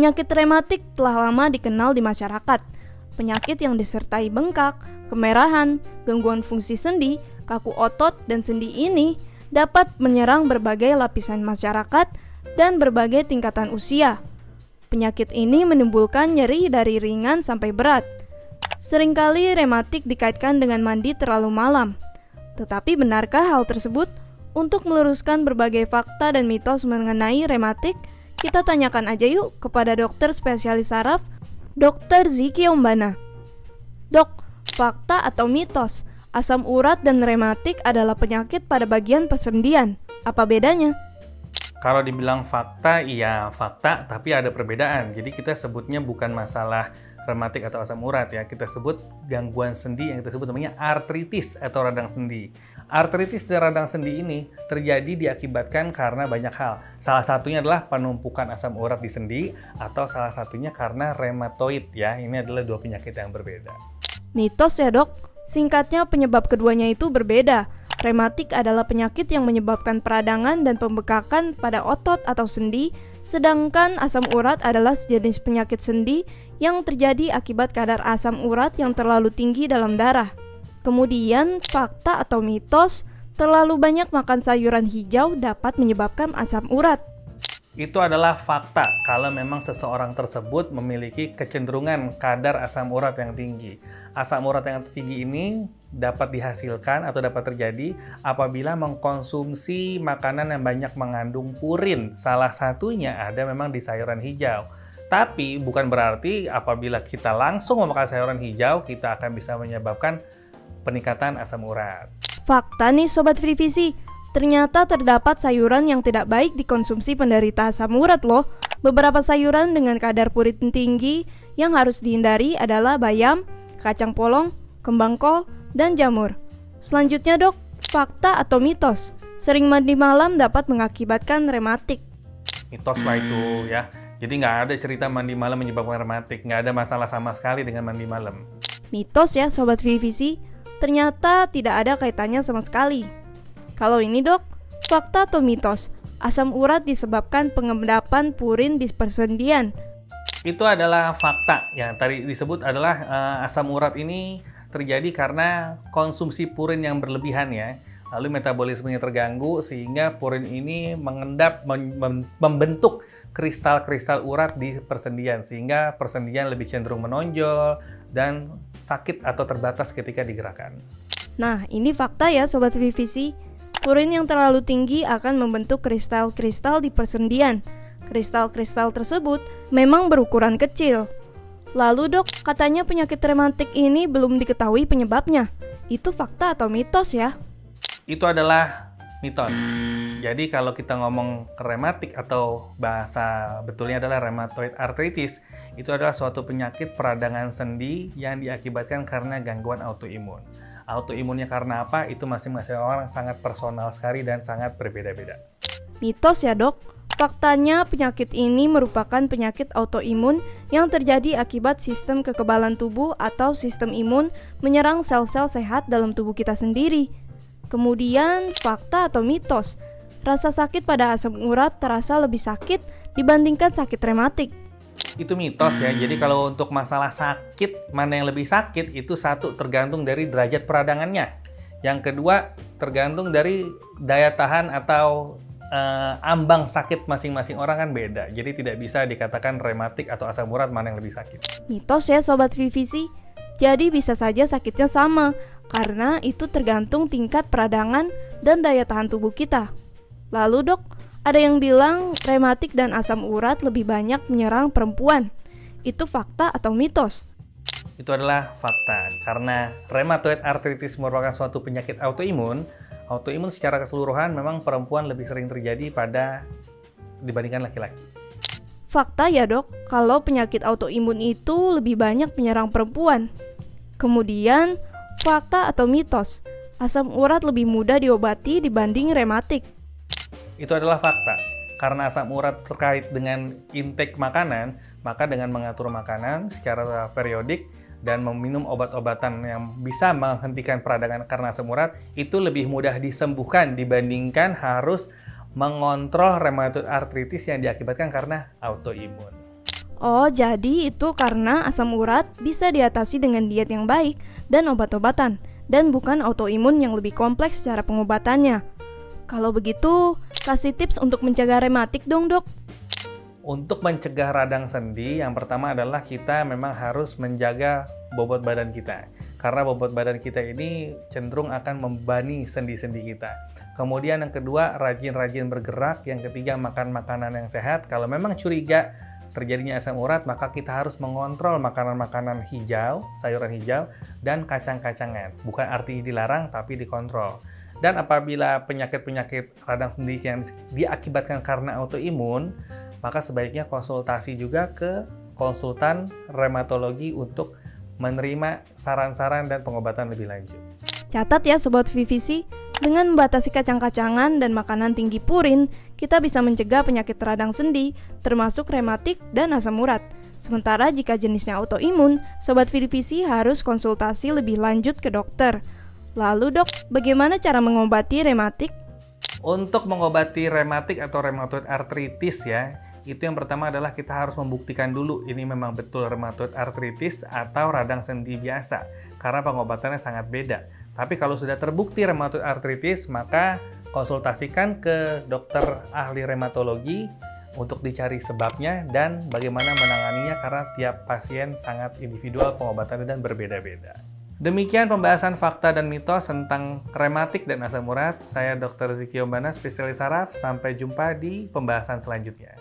Penyakit rematik telah lama dikenal di masyarakat. Penyakit yang disertai bengkak, kemerahan, gangguan fungsi sendi, kaku otot, dan sendi ini dapat menyerang berbagai lapisan masyarakat dan berbagai tingkatan usia. Penyakit ini menimbulkan nyeri dari ringan sampai berat. Seringkali rematik dikaitkan dengan mandi terlalu malam. Tetapi benarkah hal tersebut? Untuk meluruskan berbagai fakta dan mitos mengenai rematik, kita tanyakan aja yuk kepada dokter spesialis saraf, Dr. Ziki Ombana. Dok, fakta atau mitos? Asam urat dan rematik adalah penyakit pada bagian persendian. Apa bedanya? Kalau dibilang fakta, iya fakta, tapi ada perbedaan. Jadi kita sebutnya bukan masalah rematik atau asam urat ya, kita sebut gangguan sendi yang kita sebut namanya artritis atau radang sendi. Artritis dan radang sendi ini terjadi diakibatkan karena banyak hal. Salah satunya adalah penumpukan asam urat di sendi atau salah satunya karena rheumatoid ya. Ini adalah dua penyakit yang berbeda. Mitos ya dok, singkatnya penyebab keduanya itu berbeda. Rematik adalah penyakit yang menyebabkan peradangan dan pembekakan pada otot atau sendi, sedangkan asam urat adalah sejenis penyakit sendi yang terjadi akibat kadar asam urat yang terlalu tinggi dalam darah. Kemudian, fakta atau mitos, terlalu banyak makan sayuran hijau dapat menyebabkan asam urat. Itu adalah fakta kalau memang seseorang tersebut memiliki kecenderungan kadar asam urat yang tinggi. Asam urat yang tinggi ini dapat dihasilkan atau dapat terjadi apabila mengkonsumsi makanan yang banyak mengandung purin. Salah satunya ada memang di sayuran hijau. Tapi bukan berarti apabila kita langsung memakan sayuran hijau, kita akan bisa menyebabkan peningkatan asam urat. Fakta nih Sobat Frivisi, ternyata terdapat sayuran yang tidak baik dikonsumsi penderita asam urat loh. Beberapa sayuran dengan kadar purin tinggi yang harus dihindari adalah bayam, kacang polong, kembang kol, dan jamur. Selanjutnya dok, fakta atau mitos? Sering mandi malam dapat mengakibatkan rematik. Mitos lah itu ya. Jadi nggak ada cerita mandi malam menyebabkan rematik. Nggak ada masalah sama sekali dengan mandi malam. Mitos ya Sobat Frivisi, ternyata tidak ada kaitannya sama sekali. Kalau ini dok, fakta atau mitos? Asam urat disebabkan pengendapan purin di persendian. Itu adalah fakta. Yang tadi disebut adalah asam urat ini terjadi karena konsumsi purin yang berlebihan ya. Lalu metabolismenya terganggu sehingga purin ini mengendap, membentuk kristal-kristal urat di persendian. Sehingga persendian lebih cenderung menonjol dan sakit atau terbatas ketika digerakkan. Nah, ini fakta ya Sobat Frivisi. Purin yang terlalu tinggi akan membentuk kristal-kristal di persendian. Kristal-kristal tersebut memang berukuran kecil. Lalu dok, katanya penyakit rematik ini belum diketahui penyebabnya. Itu fakta atau mitos ya? Itu adalah mitos. Jadi kalau kita ngomong rematik atau bahasa betulnya adalah rheumatoid arthritis, itu adalah suatu penyakit peradangan sendi yang diakibatkan karena gangguan autoimun. Autoimunnya karena apa? Itu masing-masing orang sangat personal sekali dan sangat berbeda-beda. Mitos ya dok? Faktanya penyakit ini merupakan penyakit autoimun yang terjadi akibat sistem kekebalan tubuh atau sistem imun menyerang sel-sel sehat dalam tubuh kita sendiri. Kemudian, fakta atau mitos? Rasa sakit pada asam urat terasa lebih sakit dibandingkan sakit rematik. Itu mitos ya. Jadi kalau untuk masalah sakit, mana yang lebih sakit, itu satu tergantung dari derajat peradangannya. Yang kedua tergantung dari daya tahan atau ambang sakit masing-masing orang kan beda. Jadi tidak bisa dikatakan rematik atau asam urat mana yang lebih sakit. Mitos ya Sobat Frivisi. Jadi bisa saja sakitnya sama, karena itu tergantung tingkat peradangan dan daya tahan tubuh kita. Lalu dok, ada yang bilang rematik dan asam urat lebih banyak menyerang perempuan. Itu fakta atau mitos? Itu adalah fakta, karena rheumatoid arthritis merupakan suatu penyakit autoimun. Autoimun secara keseluruhan memang perempuan lebih sering terjadi dibandingkan laki-laki. Fakta ya dok, kalau penyakit autoimun itu lebih banyak menyerang perempuan. Kemudian, fakta atau mitos? Asam urat lebih mudah diobati dibanding rematik. Itu adalah fakta. Karena asam urat terkait dengan intake makanan, maka dengan mengatur makanan secara periodik dan meminum obat-obatan yang bisa menghentikan peradangan karena asam urat, itu lebih mudah disembuhkan dibandingkan harus mengontrol rheumatoid arthritis yang diakibatkan karena autoimun. Oh, jadi itu karena asam urat bisa diatasi dengan diet yang baik dan obat-obatan, dan bukan autoimun yang lebih kompleks secara pengobatannya. Kalau begitu, kasih tips untuk mencegah rematik dong, Dok. Untuk mencegah radang sendi, yang pertama adalah kita memang harus menjaga bobot badan kita. Karena bobot badan kita ini cenderung akan membebani sendi-sendi kita. Kemudian yang kedua, rajin-rajin bergerak. Yang ketiga, makan makanan yang sehat. Kalau memang curiga terjadinya asam urat, maka kita harus mengontrol makanan-makanan hijau, sayuran hijau, dan kacang-kacangan. Bukan artinya dilarang, tapi dikontrol. Dan apabila penyakit-penyakit radang sendi yang diakibatkan karena autoimun, maka sebaiknya konsultasi juga ke konsultan reumatologi untuk menerima saran-saran dan pengobatan lebih lanjut. Catat ya Sobat VVC, dengan membatasi kacang-kacangan dan makanan tinggi purin, kita bisa mencegah penyakit radang sendi, termasuk rematik dan asam urat. Sementara jika jenisnya autoimun, Sobat VVC harus konsultasi lebih lanjut ke dokter. Lalu dok, bagaimana cara mengobati rematik? Untuk mengobati rematik atau rheumatoid arthritis ya, itu yang pertama adalah kita harus membuktikan dulu ini memang betul rheumatoid arthritis atau radang sendi biasa, karena pengobatannya sangat beda. Tapi kalau sudah terbukti rheumatoid arthritis, maka konsultasikan ke dokter ahli reumatologi untuk dicari sebabnya dan bagaimana menanganinya, karena tiap pasien sangat individual pengobatannya dan berbeda-beda. Demikian pembahasan fakta dan mitos tentang rematik dan asam urat. Saya Dr. Ziki Ombana, spesialis saraf. Sampai jumpa di pembahasan selanjutnya.